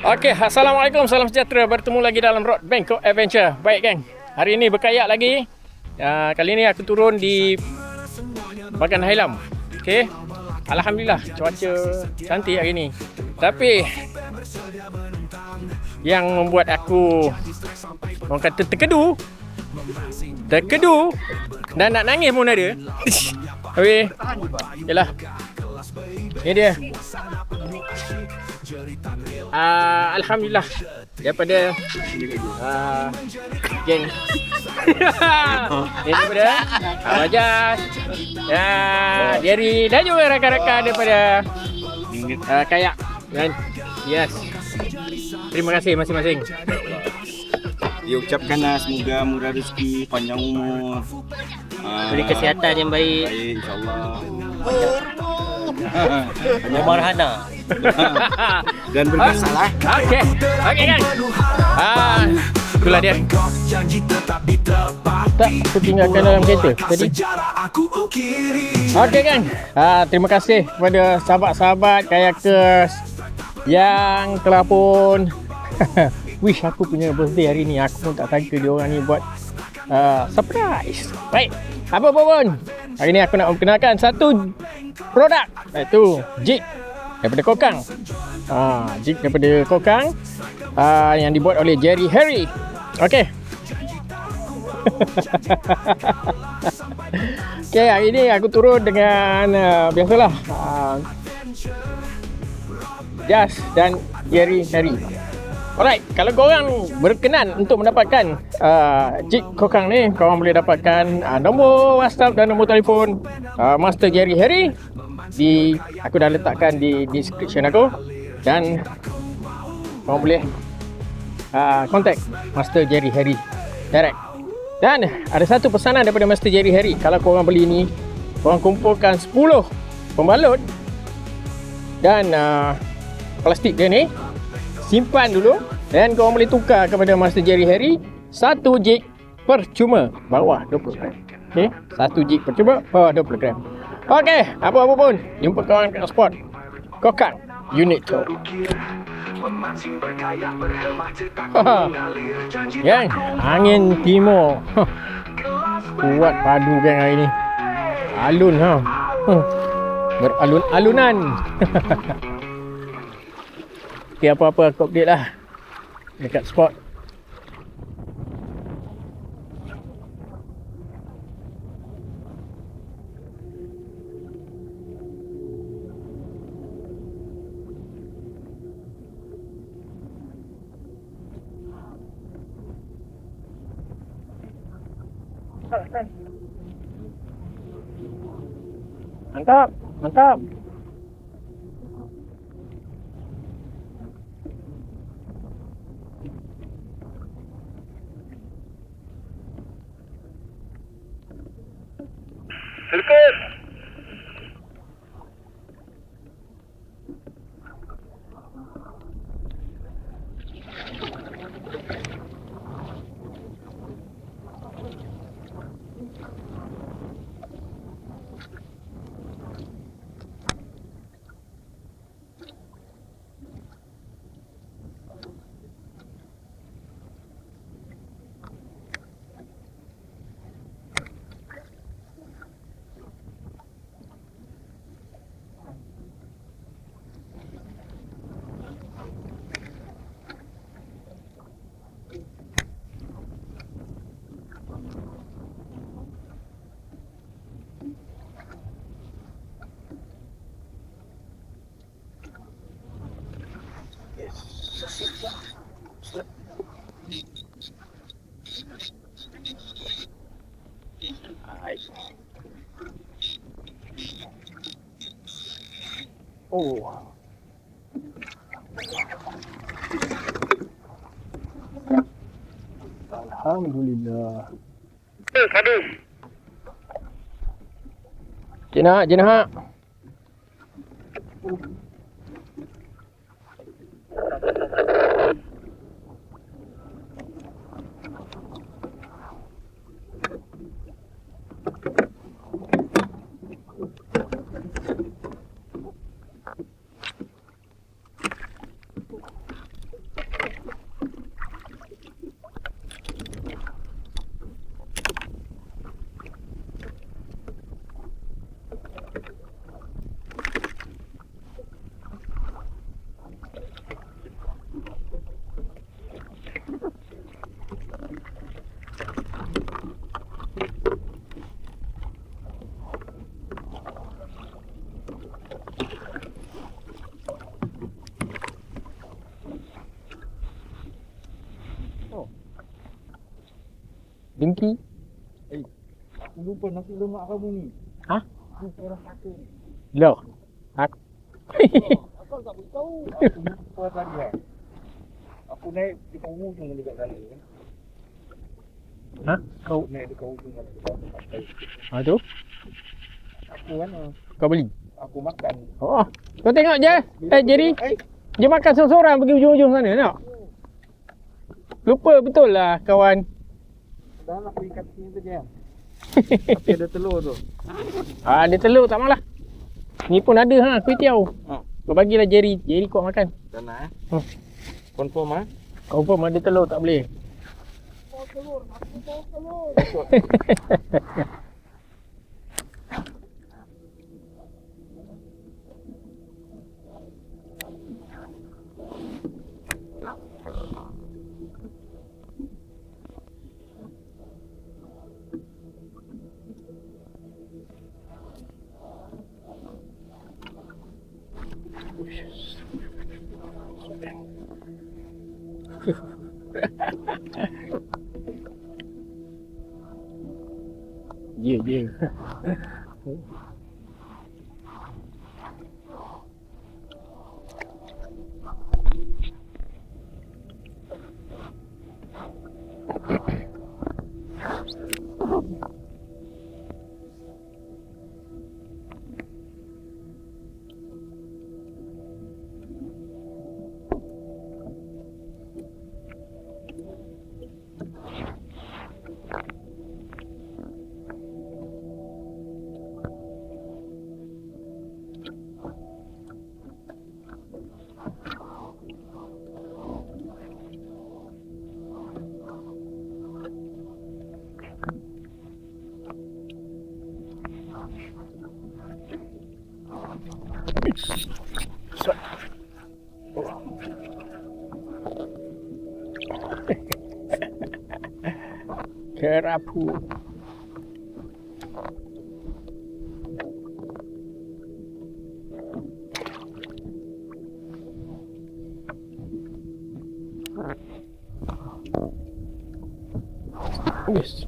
Okey, Assalamualaikum, salam sejahtera. Bertemu lagi dalam Road Bangkok Adventure. Baik geng, hari ini berkayak lagi. Kali ini aku turun di Bagan Hailam. Okey, Alhamdulillah cuaca cantik hari ini. Tapi yang membuat aku orang kata terkedu dan nak nangis pun ada. Tapi yalah, ini dia. Alhamdulillah daripada geng daripada Rajas, Jerry dan juga rakan-rakan daripada kayak. Dan yes, terima kasih masing-masing. Diucapkanlah semoga murah rezeki, panjang umur, beri kesihatan yang baik. baik insyaAllah. Umar Hana. Dan bermasalah. Okey kan. Itulah dia. Tak tertinggalkan dalam kereta tadi. Okey kan. Terima kasih kepada sahabat-sahabat kayakers yang telah pun wish aku punya birthday hari ni. Aku pun tak sangka dia orang ni buat surprise. Baik, apa pun, hari ni aku nak memperkenalkan satu produk, iaitu jig daripada Kokang. Jig daripada Kokang yang dibuat oleh Jerry Harry. Okey. Okey, hari ni aku turun dengan biasalah Jas dan Jerry Harry. Alright, kalau korang berkenan untuk mendapatkan jig Kokang ni, korang boleh dapatkan nombor WhatsApp dan nombor telefon Master Jerry Harry aku dah letakkan di description aku, dan korang boleh contact Master Jerry Harry direct. Dan ada satu pesanan daripada Master Jerry Harry. Kalau korang beli ni, korang kumpulkan 10 pembalut dan plastik dia ni, simpan dulu, dan korang boleh tukar kepada Master Jerry Harry 1 jig percuma bawah 20 gram. Okey, 1 jig percuma bawah 20 gram. Okey, apa-apa pun, jumpa kawan kat spot Kokang Unit 2. Yang angin timur kuat padu kan hari ni. Alun beralun-alunan. Okay, apa-apa aku update lah dekat spot. Mantap, mantap. Selekut. Oh. Alhamdulillah. Jenah. Dengki. Aku lupa nasi lemak kamu ni. Hah? Aku orang satu ni. Loh. Aku. Aku tak beritahu. Aku lupa tadi lah. Aku naik dekat ujung dekat sana kan. Ha? Kau Naik dekat ujung sana dekat pantai. tu? Aku kan Kau beli? aku makan. Oh. Kau tengok je. Jerry. Dia makan seorang-seorang pergi ujung-ujung sana tengok. Lupa betul lah kawan. Dah nak pergi kat sini tu je. Tapi ada telur tu. Ada telur tak malah. Ni pun ada kuih tiaw. Kau bagilah Jerry. Jerry kuat makan. Dah nak Confirm Confirm ada telur tak boleh. telur. Aku bawa telur. Dia. Kerapu. Yes.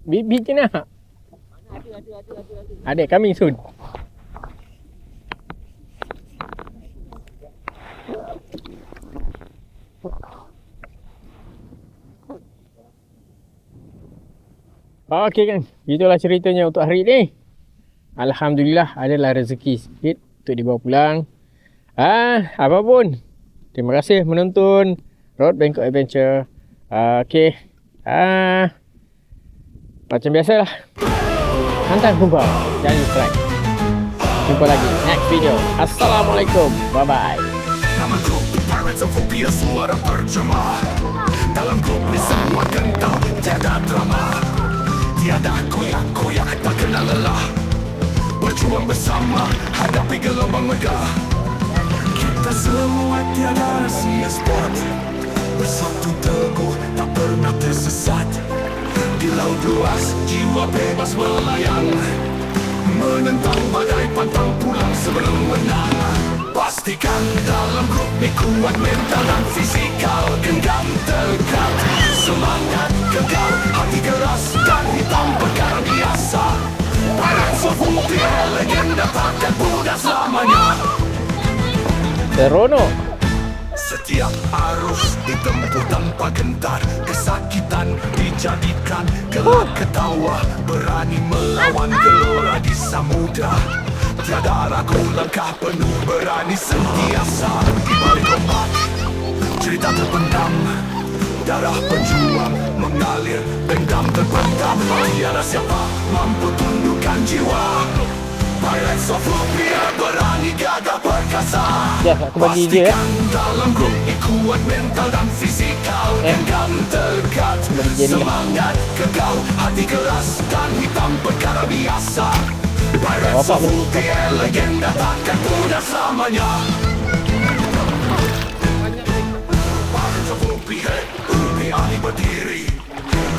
Bibit je nak. Ada coming soon. Okey kan, itulah ceritanya untuk hari ni. Alhamdulillah adalah rezeki sikit untuk dibawa pulang. Apapun, terima kasih menonton Road Bangkok Adventure. Okey. Macam biasalah, hantar kumpul, jangan subscribe. Jumpa lagi next video. Assalamualaikum. Bye bye. Nama grup Pirates of Phobia suara terjemah. Dalam grup ni semua kental, tiada drama. Tiada koyak-koyak, tak kenal lelah. Berjuang bersama, hadapi gelombang megah. Kita semua tiada rahsia sport. Bersatu teguh, tak pernah tersesat. Di laut luas, jiwa bebas melayang. Menentang badai, pantang pulang sebelum menang. Pastikan dalam grup ni kuat mental dan fisikal. Genggam tegar, semangat kekal. Hati keras dan hitam perkara biasa. Pirates of Phobia, legenda takkan pudar selamanya. Seronok. Setiap arus ditempuh tanpa gentar. Kesakitan dijadikan gelak ketawa. Berani melawan gelora di samudra. Tiada ragu langkah penuh berani sentiasa. Di balik ombak cerita terpendam darah penjuang mengalir, dendam terpendam. Tiada siapa mampu tundukkan jiwa. Pirates of Rupiah berani gagah perkasa. Ya, aku bagi dia. Pastikan dalam grup ini kuat mental dan fisikal. Genggam terdekat, semangat kekal, hati keras dan hitam perkara biasa. Pirates of Rupiah, legenda takkan punah selamanya. Pirates of Rupiah, Rupiah ini berdiri.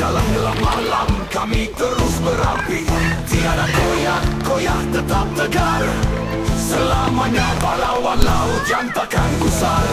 Dalam gelap malam kami terus berapi. Tiada koyak tetap tegar. Selamanya pahlawan laut yang takkan gusar.